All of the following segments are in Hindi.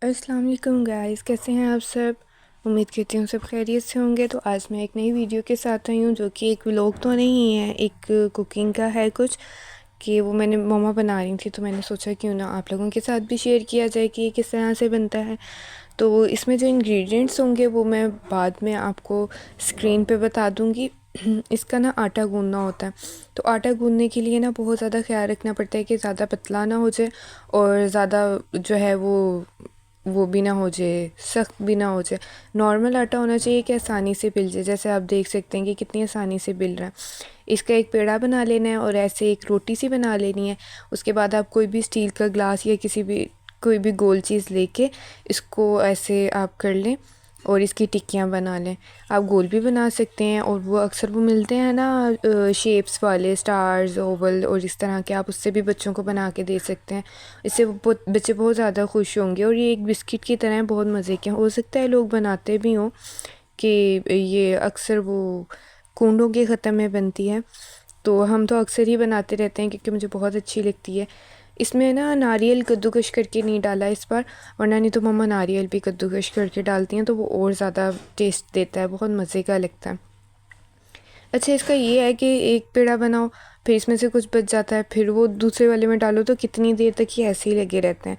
अस्सलाम वालेकुम गाइस, कैसे हैं आप सब। उम्मीद करती हूँ सब खैरियत से होंगे। तो आज मैं एक नई वीडियो के साथ आई हूँ, जो कि एक व्लॉग तो नहीं है, एक कुकिंग का है कुछ, कि वो मैंने मम्मा बना रही थी, तो मैंने सोचा क्यों ना आप लोगों के साथ भी शेयर किया जाए कि ये किस तरह से बनता है। तो इसमें जो इंग्रेडिएंट्स होंगे वो मैं बाद में आपको स्क्रीन पे बता दूँगी। इसका ना आटा गूँदना होता है, तो आटा गूँदने के लिए ना बहुत ज़्यादा ख्याल रखना पड़ता है कि ज़्यादा पतला ना हो जाए और ज़्यादा जो है वो भी ना हो जाए, सख्त भी ना हो जाए। नॉर्मल आटा होना चाहिए कि आसानी से पिल जाए। जैसे आप देख सकते हैं कि कितनी आसानी से पिल रहा है। इसका एक पेड़ा बना लेना है और ऐसे एक रोटी सी बना लेनी है। उसके बाद आप कोई भी स्टील का ग्लास या कोई भी गोल चीज़ लेके इसको ऐसे आप कर लें और इसकी टिक्कियाँ बना लें। आप गोल भी बना सकते हैं, और वो अक्सर वो मिलते हैं ना शेप्स वाले, स्टार्स, ओवल, और इस तरह के आप उससे भी बच्चों को बना के दे सकते हैं। इससे बहुत बच्चे बहुत ज़्यादा खुश होंगे, और ये एक बिस्किट की तरह बहुत मज़े के हो सकता है लोग बनाते भी हों कि ये अक्सर वो कूंडों के ख़त्म में बनती है। तो हम तो अक्सर ही बनाते रहते हैं क्योंकि मुझे बहुत अच्छी लगती है। इसमें ना नारियल कद्दूकश करके नहीं डाला इस बार, वरना नहीं तो मम्मा नारियल भी कद्दूकश करके डालती हैं, तो वो और ज़्यादा टेस्ट देता है, बहुत मज़े का लगता है। अच्छा, इसका ये है कि एक पेड़ा बनाओ, फिर इसमें से कुछ बच जाता है, फिर वो दूसरे वाले में डालो तो कितनी देर तक ये ऐसे ही लगे रहते हैं।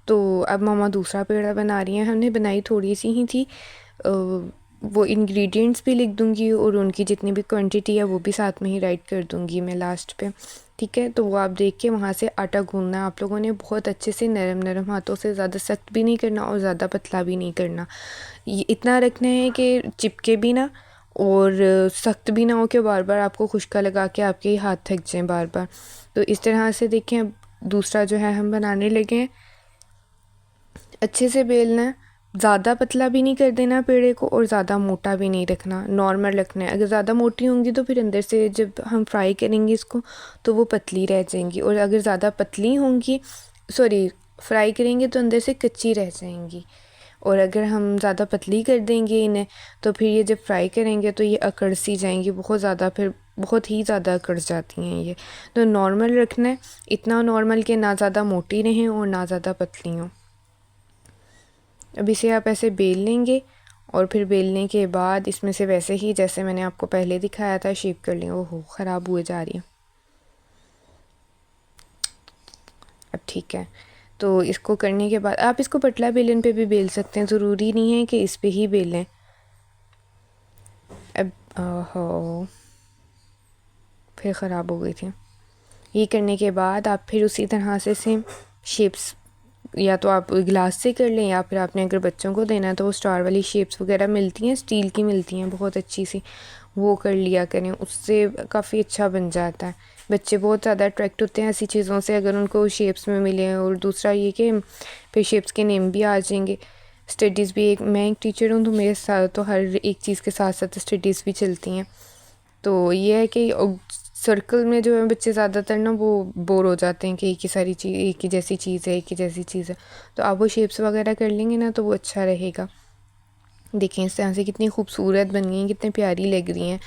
तो अब मम्मा दूसरा पेड़ा बना रही हैं, हमने बनाई थोड़ी सी ही थी। वो इंग्रेडिएंट्स भी लिख दूँगी और उनकी जितनी भी क्वांटिटी है वो भी साथ में ही राइट कर दूँगी मैं लास्ट पे। ठीक है, तो वो आप देख के वहाँ से आटा गूँथना है आप लोगों ने बहुत अच्छे से, नरम नरम हाथों से, ज़्यादा सख्त भी नहीं करना और ज़्यादा पतला भी नहीं करना। ये इतना रखना है कि चिपके भी ना और सख्त भी ना हो कि बार बार आपको खुशका लगा के आपके हाथ थक जाएँ बार बार। तो इस तरह से देखें, अब दूसरा जो है हम बनाने लगे हैं। अच्छे से बेलना है, ज़्यादा पतला भी नहीं कर देना पेड़े को और ज़्यादा मोटा भी नहीं रखना, नॉर्मल रखना है। अगर ज़्यादा मोटी होंगी तो फिर अंदर से जब हम फ्राई करेंगे इसको तो वो पतली रह जाएंगी, और अगर ज़्यादा पतली होंगी, सॉरी, फ्राई करेंगे तो अंदर से कच्ची रह जाएंगी। और अगर हम ज़्यादा पतली कर देंगे इन्हें तो फिर ये जब फ्राई करेंगे तो ये अकड़ सी जाएंगी बहुत ज़्यादा, फिर बहुत ही ज़्यादा अकड़ जाती हैं ये। तो नॉर्मल रखना है, इतना नॉर्मल कि ना ज़्यादा मोटी रहें और ना ज़्यादा पतली हों। अब इसे आप ऐसे बेल लेंगे और फिर बेलने के बाद इसमें से वैसे ही जैसे मैंने आपको पहले दिखाया था शेप कर लेंगे। ओहो, ख़राब हुए जा रही है। अब ठीक है, तो इसको करने के बाद आप इसको पतला बेलन पे भी बेल सकते हैं, ज़रूरी नहीं है कि इस पे ही बेलें। अब ओहो, फिर ख़राब हो गई थी। ये करने के बाद आप फिर उसी तरह से सेम शेप्स, या तो आप गिलास से कर लें, या फिर आपने अगर बच्चों को देना है तो वो स्टार वाली शेप्स वगैरह मिलती हैं, स्टील की मिलती हैं बहुत अच्छी सी, वो कर लिया करें, उससे काफ़ी अच्छा बन जाता है। बच्चे बहुत ज़्यादा अट्रैक्ट होते हैं ऐसी चीज़ों से अगर उनको शेप्स में मिले। और दूसरा ये कि फिर शेप्स के नेम भी आ जाएंगे। स्टडीज़ भी, एक मैं एक टीचर हूँ तो मेरे साथ तो हर एक चीज़ के साथ साथ स्टडीज़ भी चलती हैं। तो ये है कि सर्कल में जो है बच्चे ज़्यादातर ना वो बोर हो जाते हैं कि एक ही सारी चीज़, एक ही जैसी चीज़ है, एक ही जैसी चीज़ है। तो आप वो शेप्स वगैरह कर लेंगे ना तो वो अच्छा रहेगा। देखें इस तरह से कितनी खूबसूरत बन गई हैं, कितनी प्यारी लग रही हैं।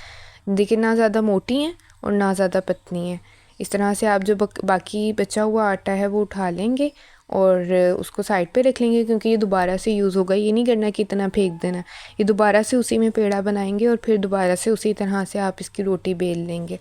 देखिए, ना ज़्यादा मोटी हैं और ना ज़्यादा पतली हैं। इस तरह से आप जो बाकी बचा हुआ आटा है वो उठा लेंगे और उसको साइड पे रख लेंगे, क्योंकि ये दोबारा से यूज़ होगा। ये नहीं करना कि इतना फेंक देना, ये दोबारा से उसी में पेड़ा बनाएंगे और फिर दोबारा से उसी तरह से आप इसकी रोटी बेल लेंगे।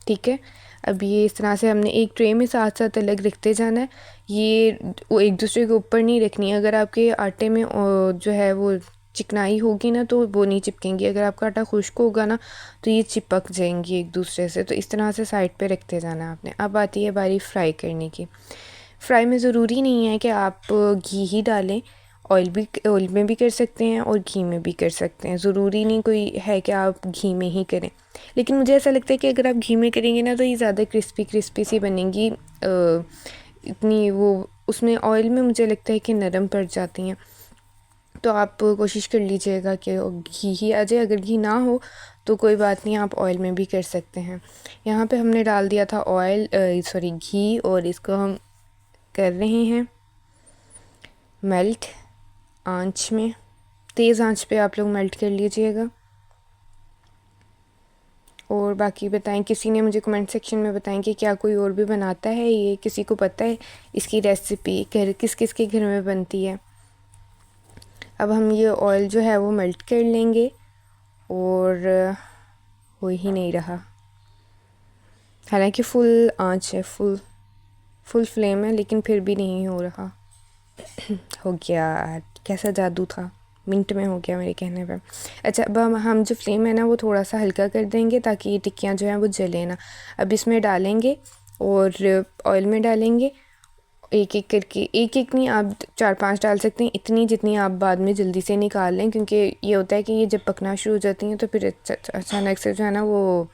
ठीक है, अब ये इस तरह से हमने एक ट्रे में साथ साथ अलग रखते जाना है। ये वो एक दूसरे के ऊपर नहीं रखनी है। अगर आपके आटे में जो है वो चिकनाई होगी ना तो वो नहीं चिपकेंगी। अगर आपका आटा खुश्क होगा ना तो ये चिपक जाएंगी एक दूसरे से। तो इस तरह से साइड पे रखते जाना है आपने। अब आती है बारी फ्राई करने की। फ्राई में ज़रूरी नहीं है कि आप घी ही डालें, ऑयल में भी कर सकते हैं और घी में भी कर सकते हैं। ज़रूरी नहीं कोई है कि आप घी में ही करें, लेकिन मुझे ऐसा लगता है कि अगर आप घी में करेंगे ना तो ये ज़्यादा क्रिस्पी क्रिस्पी सी बनेंगी। इतनी वो उसमें ऑयल में मुझे लगता है कि नरम पड़ जाती हैं। तो आप कोशिश कर लीजिएगा कि घी ही आ जाए। अगर घी ना हो तो कोई बात नहीं, आप ऑयल में भी कर सकते हैं। यहाँ पे हमने डाल दिया था घी, और इसको हम कर रहे हैं मेल्ट आंच में। तेज़ आंच पे आप लोग मेल्ट कर लीजिएगा। और बाकी बताएं, किसी ने मुझे कमेंट सेक्शन में बताएं कि क्या कोई और भी बनाता है ये, किसी को पता है इसकी रेसिपी, घर किस किस के घर में बनती है। अब हम ये ऑयल जो है वो मेल्ट कर लेंगे और हो ही नहीं रहा, हालांकि फुल आंच है, फुल फ्लेम है, लेकिन फिर भी नहीं हो रहा। हो गया, कैसा जादू था, मिनट में हो गया मेरे कहने पे। अच्छा, अब हम जो फ्लेम है ना वो थोड़ा सा हल्का कर देंगे ताकि ये टिक्कियाँ जो हैं वो जले ना। अब इसमें डालेंगे और ऑयल में डालेंगे एक एक करके, एक एक नहीं, आप 4-5 डाल सकते हैं, इतनी जितनी आप बाद में जल्दी से निकाल लें, क्योंकि ये होता है कि ये जब पकना शुरू हो जाती हैं तो फिर अचानक से जो है ना वो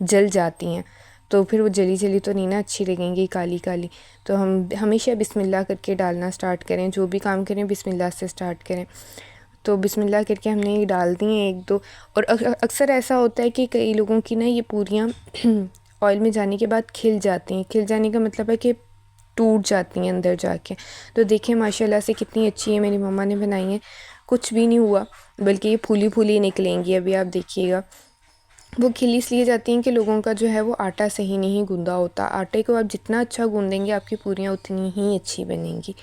जल जाती हैं, तो फिर वो जली जली तो नहीं ना अच्छी लगेंगी, काली काली। तो हम हमेशा बिस्मिल्लाह करके डालना स्टार्ट करें, जो भी काम करें बिस्मिल्लाह से स्टार्ट करें। तो बिस्मिल्लाह करके हमने ये डाल दी हैं 1-2। और अक्सर ऐसा होता है कि कई लोगों की ना ये पूरियाँ ऑयल में जाने के बाद खिल जाती हैं। खिल जाने का मतलब है कि टूट जाती हैं अंदर जाके। तो देखिए माशाल्लाह से कितनी अच्छी है मेरी मम्मा ने बनाई है, कुछ भी नहीं हुआ, बल्कि ये फूली फूली निकलेंगी। अभी आप देखिएगा, वो खिल इसलिए जाती हैं कि लोगों का जो है वो आटा सही नहीं गूंदा होता। आटे को आप जितना अच्छा गूंदेंगे आपकी पूरियाँ उतनी ही अच्छी बनेंगी।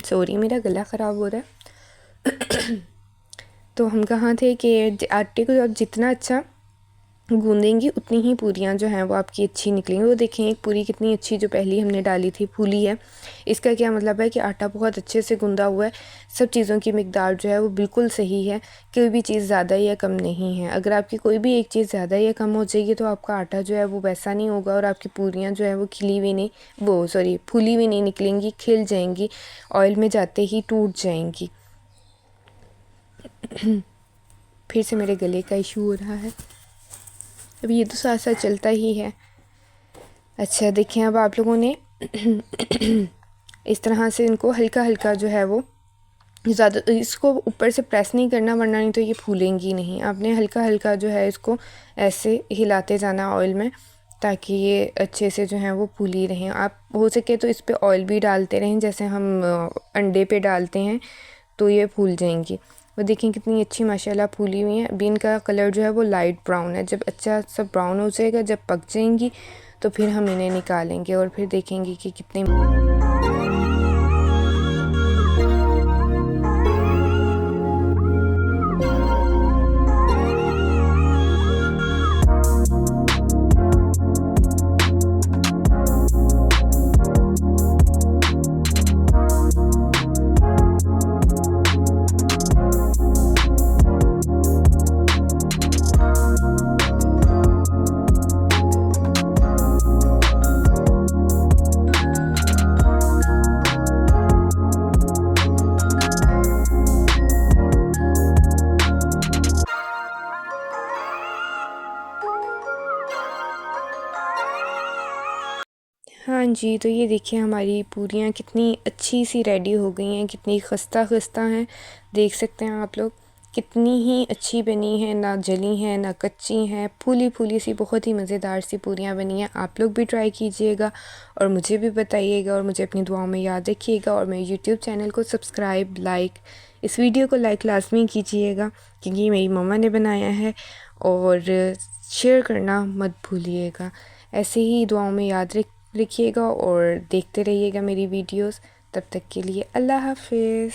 सॉरी, मेरा गला ख़राब हो रहा है। तो हम कहाँ थे कि आटे को आप जितना अच्छा गूंदेंगी उतनी ही पूरियाँ जो हैं वो आपकी अच्छी निकलेंगी। वो देखें एक पूरी कितनी अच्छी जो पहली हमने डाली थी फूली है। इसका क्या मतलब है कि आटा बहुत अच्छे से गूंदा हुआ है, सब चीज़ों की मिकदार जो है वो बिल्कुल सही है, कोई भी चीज़ ज़्यादा या कम नहीं है। अगर आपकी कोई भी एक चीज़ ज़्यादा या कम हो जाएगी तो आपका आटा जो है वो वैसा नहीं होगा और आपकी पूरियाँ जो है वो खिली हुई नहीं, वो सॉरी फूली हुई नहीं निकलेंगी, खिल जाएंगी, ऑयल में जाते ही टूट जाएंगी। फिर से मेरे गले का इशू हो रहा है, अब ये तो साथ साथ चलता ही है। अच्छा देखिए, अब आप लोगों ने इस तरह से इनको हल्का हल्का जो है वो, ज़्यादा इसको ऊपर से प्रेस नहीं करना वरना नहीं तो ये फूलेंगी नहीं। आपने हल्का हल्का जो है इसको ऐसे हिलाते जाना ऑयल में, ताकि ये अच्छे से जो है वो फूली रहें। आप हो सके तो इस पर ऑयल भी डालते रहें, जैसे हम अंडे पे डालते हैं, तो ये फूल जाएंगी। वो देखें कितनी अच्छी माशाल्लाह फूली हुई हैं। अभी इनका कलर जो है वो लाइट ब्राउन है, जब अच्छा सब ब्राउन हो जाएगा, जब पक जाएंगी तो फिर हम इन्हें निकालेंगे और फिर देखेंगे कि कितने। हाँ जी, तो ये देखिए हमारी पूरियाँ कितनी अच्छी सी रेडी हो गई हैं, कितनी खस्ता खस्ता हैं, देख सकते हैं आप लोग, कितनी ही अच्छी बनी हैं, ना जली हैं ना कच्ची हैं, फूली फूली सी बहुत ही मज़ेदार सी पूरियाँ बनी हैं। आप लोग भी ट्राई कीजिएगा और मुझे भी बताइएगा और मुझे अपनी दुआओं में याद रखिएगा। और मेरे यूट्यूब चैनल को सब्सक्राइब, लाइक, इस वीडियो को लाइक लाजमी कीजिएगा क्योंकि मेरी मम्मा ने बनाया है, और शेयर करना मत भूलिएगा। ऐसे ही दुआओं में याद रखिएगा और देखते रहिएगा मेरी वीडियोस। तब तक के लिए अल्लाह हाफ़िज़।